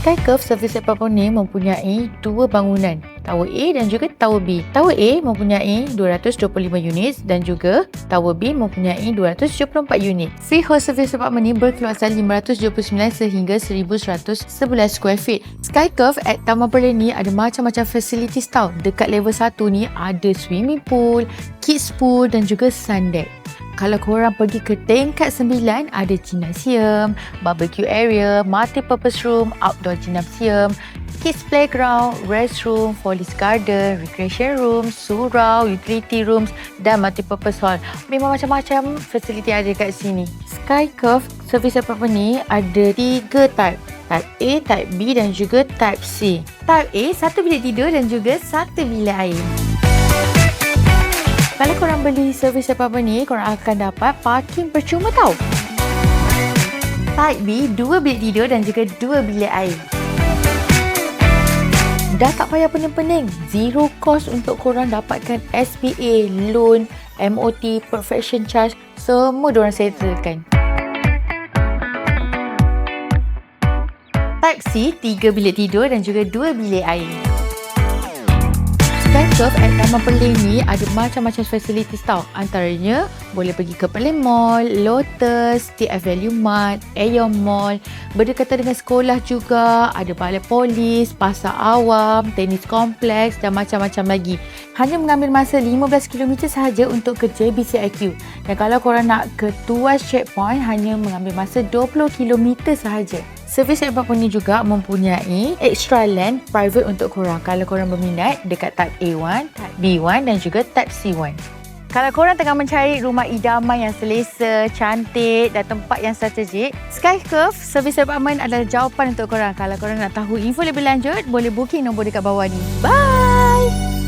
Skycurve Service Apartment ni mempunyai dua bangunan, Tower A dan juga Tower B. Tower A mempunyai 225 unit dan juga Tower B mempunyai 274 unit. Freehold Service Apartment ni berkeluasan 529 sehingga 1111 square feet. Skycurve at Taman Perlis ni ada macam-macam facilities tau. Dekat level 1 ni ada swimming pool, kids pool dan juga sun deck. Kalau korang pergi ke tingkat 9, ada gymnasium, barbecue area, multi-purpose room, outdoor gymnasium, kids playground, restroom, foliage garden, recreation room, surau, utility rooms dan multi-purpose hall. Memang macam-macam fasiliti ada kat sini. Skycurve Service Apartment ni ada 3 type. Type A, Type B dan juga Type C. Type A, 1 bilik tidur dan juga 1 bilik air. Kalau korang beli servis apartment ni, korang akan dapat parking percuma tau. Type B, 2 bilik tidur dan juga 2 bilik air. Dah tak payah pening-pening. Zero cost untuk korang dapatkan SPA, loan, MOT, perfection charge. Semua diorang settlekan. Type C, 3 bilik tidur dan juga 2 bilik air. Skycurve at Taman Perlis ni ada macam-macam facilities tau. Antaranya boleh pergi ke Perlis Mall, Lotus, TF Value Mart, Aeon Mall. Berdekatan dengan sekolah juga, ada balai polis, pasar awam, tenis kompleks dan macam-macam lagi. Hanya mengambil masa 15 km sahaja untuk ke JBCIQ. Dan kalau korang nak ke Tuas Checkpoint, hanya mengambil masa 20 km sahaja. Servis apartment ni juga mempunyai extra land private untuk korang kalau korang berminat dekat Type A1, Type B1 dan juga Type C1. Kalau korang tengah mencari rumah idaman yang selesa, cantik dan tempat yang strategik, Skycurve Service Apartment adalah jawapan untuk korang. Kalau korang nak tahu info lebih lanjut, boleh booking nombor dekat bawah ni. Bye!